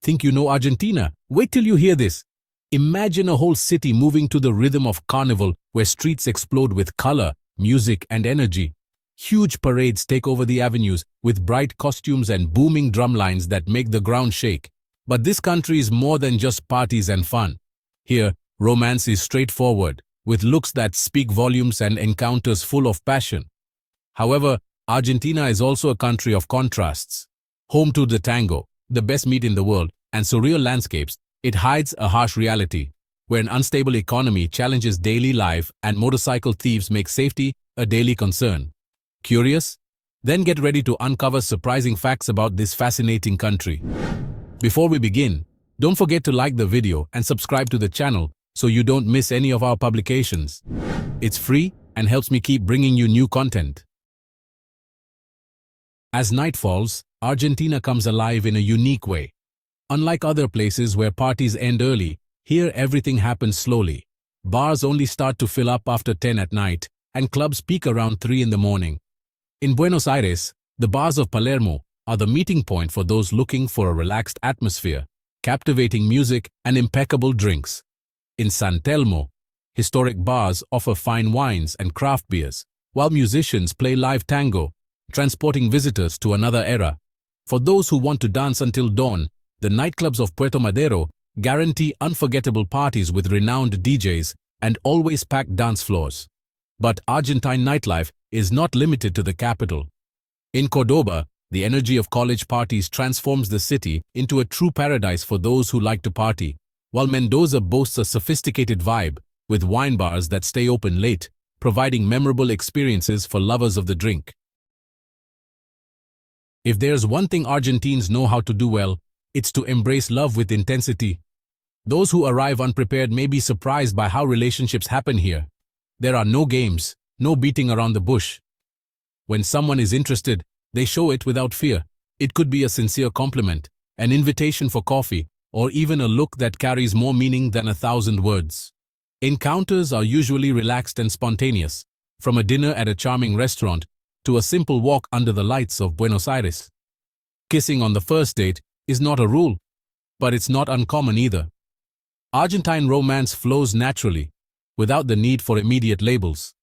Think you know Argentina? Wait till you hear this. Imagine a whole city moving to the rhythm of Carnival, where streets explode with color, music, and energy. Huge parades take over the avenues, with bright costumes and booming drum lines that make the ground shake. But this country is more than just parties and fun. Here, romance is straightforward, with looks that speak volumes and encounters full of passion. However, Argentina is also a country of contrasts. Home to the tango, the best meat in the world, and surreal landscapes, it hides a harsh reality, where an unstable economy challenges daily life and motorcycle thieves make safety a daily concern. Curious? Then get ready to uncover surprising facts about this fascinating country. Before we begin, don't forget to like the video and subscribe to the channel so you don't miss any of our publications. It's free and helps me keep bringing you new content. As night falls, Argentina comes alive in a unique way. Unlike other places where parties end early, here everything happens slowly. Bars only start to fill up after 10 at night, and clubs peak around 3 in the morning. In Buenos Aires, the bars of Palermo are the meeting point for those looking for a relaxed atmosphere, captivating music, and impeccable drinks. In Telmo, historic bars offer fine wines and craft beers, while musicians play live tango, transporting visitors to another era. For those who want to dance until dawn, the nightclubs of Puerto Madero guarantee unforgettable parties with renowned DJs and always packed dance floors. But Argentine nightlife is not limited to the capital. In Córdoba, the energy of college parties transforms the city into a true paradise for those who like to party, while Mendoza boasts a sophisticated vibe with wine bars that stay open late, providing memorable experiences for lovers of the drink. If there's one thing Argentines know how to do well, it's to embrace love with intensity. Those who arrive unprepared may be surprised by how relationships happen here. There are no games, no beating around the bush. When someone is interested, they show it without fear. It could be a sincere compliment, an invitation for coffee, or even a look that carries more meaning than 1,000 words. Encounters are usually relaxed and spontaneous, from a dinner at a charming restaurant to a simple walk under the lights of Buenos Aires. Kissing on the first date is not a rule, but it's not uncommon either. Argentine romance flows naturally, without the need for immediate labels.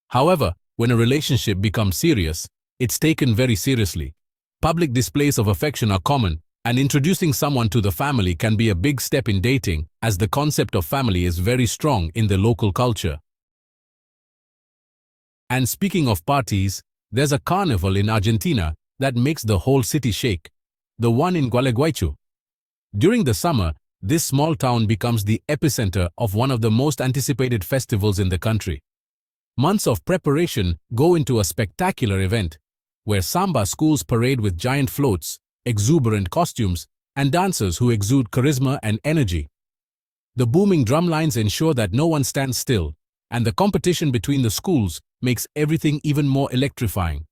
However, when a relationship becomes serious, it's taken very seriously. Public displays of affection are common, and introducing someone to the family can be a big step in dating, as the concept of family is very strong in the local culture. And speaking of parties, there's a carnival in Argentina that makes the whole city shake, the one in Gualeguaychú. During the summer, this small town becomes the epicenter of one of the most anticipated festivals in the country. Months of preparation go into a spectacular event, where samba schools parade with giant floats, exuberant costumes, and dancers who exude charisma and energy. The booming drum lines ensure that no one stands still, and the competition between the schools makes everything even more electrifying.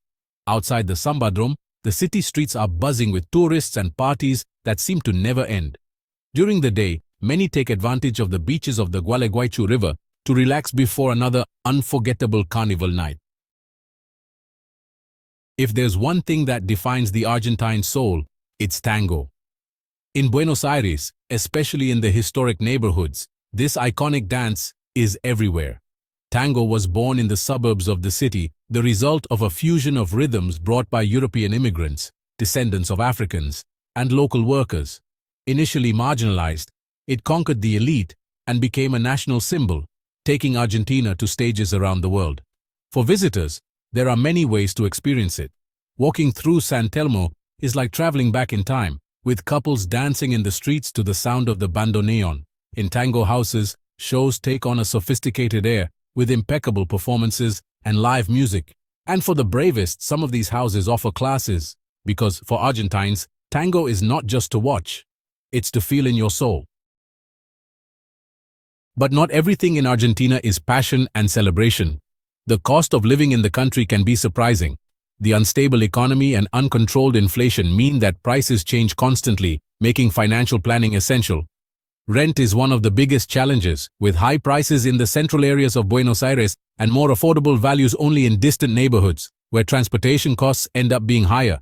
Outside the Sambadrome, the city streets are buzzing with tourists and parties that seem to never end. During the day, many take advantage of the beaches of the Gualeguaychú River to relax before another unforgettable carnival night. If there's one thing that defines the Argentine soul, it's tango. In Buenos Aires, especially in the historic neighborhoods, this iconic dance is everywhere. Tango was born in the suburbs of the city, the result of a fusion of rhythms brought by European immigrants, descendants of Africans, and local workers. Initially marginalized, it conquered the elite and became a national symbol, taking Argentina to stages around the world. For visitors, there are many ways to experience it. Walking through Telmo is like traveling back in time, with couples dancing in the streets to the sound of the bandoneon. In tango houses, shows take on a sophisticated air, with impeccable performances and live music. And for the bravest, some of these houses offer classes, because for Argentines, tango is not just to watch, it's to feel in your soul. But not everything in Argentina is passion and celebration. The cost of living in the country can be surprising. The unstable economy and uncontrolled inflation mean that prices change constantly, making financial planning essential. Rent is one of the biggest challenges, with high prices in the central areas of Buenos Aires and more affordable values only in distant neighborhoods, where transportation costs end up being higher.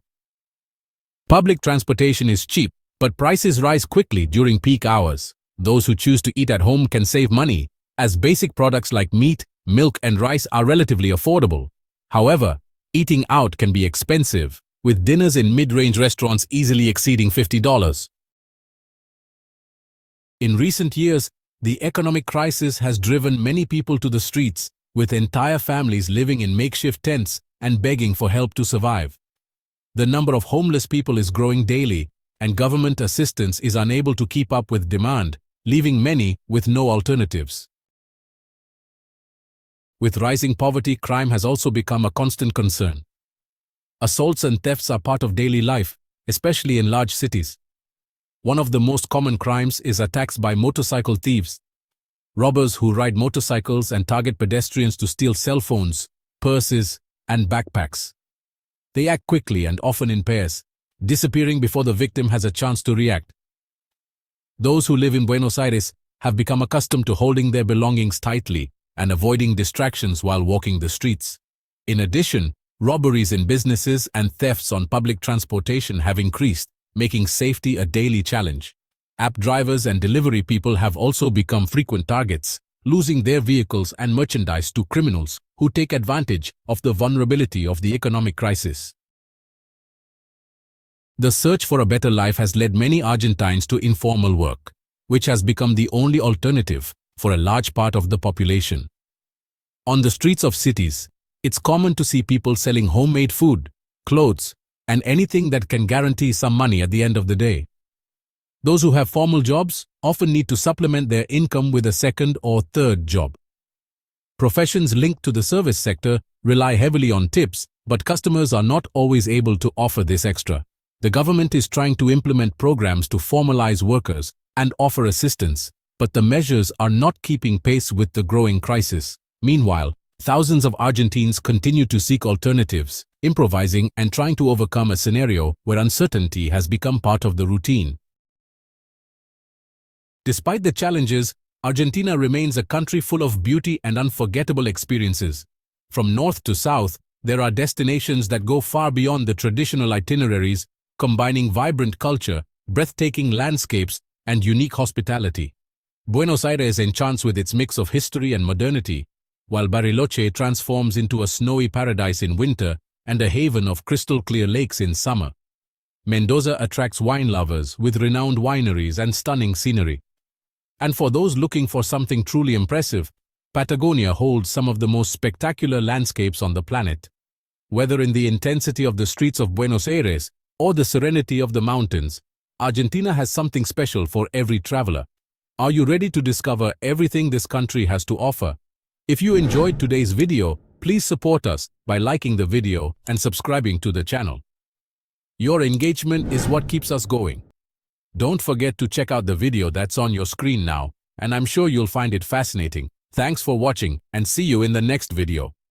Public transportation is cheap, But prices rise quickly during peak hours. Those who choose to eat at home can save money, as basic products like meat, milk, and rice are relatively affordable. However, eating out can be expensive, with dinners in mid-range restaurants easily exceeding $50. In recent years, the economic crisis has driven many people to the streets, with entire families living in makeshift tents and begging for help to survive. The number of homeless people is growing daily, and government assistance is unable to keep up with demand, leaving many with no alternatives. With rising poverty, crime has also become a constant concern. Assaults and thefts are part of daily life, especially in large cities. One of the most common crimes is attacks by motorcycle thieves. Robbers who ride motorcycles and target pedestrians to steal cell phones, purses, and backpacks. They act quickly and often in pairs, disappearing before the victim has a chance to react. Those who live in Buenos Aires have become accustomed to holding their belongings tightly and avoiding distractions while walking the streets. In addition, robberies in businesses and thefts on public transportation have increased, making safety a daily challenge. App drivers and delivery people have also become frequent targets, losing their vehicles and merchandise to criminals who take advantage of the vulnerability of the economic crisis. The search for a better life has led many Argentines to informal work, which has become the only alternative for a large part of the population. On the streets of cities, it's common to see people selling homemade food, clothes, and anything that can guarantee some money at the end of the day. Those who have formal jobs often need to supplement their income with a second or third job. Professions linked to the service sector rely heavily on tips, but customers are not always able to offer this extra. The government is trying to implement programs to formalize workers and offer assistance, but the measures are not keeping pace with the growing crisis. Meanwhile, thousands of Argentines continue to seek alternatives, improvising and trying to overcome a scenario where uncertainty has become part of the routine. Despite the challenges, Argentina remains a country full of beauty and unforgettable experiences. From north to south, there are destinations that go far beyond the traditional itineraries, combining vibrant culture, breathtaking landscapes, and unique hospitality. Buenos Aires enchants with its mix of history and modernity, while Bariloche transforms into a snowy paradise in winter and a haven of crystal-clear lakes in summer. Mendoza attracts wine lovers with renowned wineries and stunning scenery. And for those looking for something truly impressive, Patagonia holds some of the most spectacular landscapes on the planet. Whether in the intensity of the streets of Buenos Aires or the serenity of the mountains, Argentina has something special for every traveler. Are you ready to discover everything this country has to offer? If you enjoyed today's video, please support us by liking the video and subscribing to the channel. Your engagement is what keeps us going. Don't forget to check out the video that's on your screen now, and I'm sure you'll find it fascinating. Thanks for watching and see you in the next video.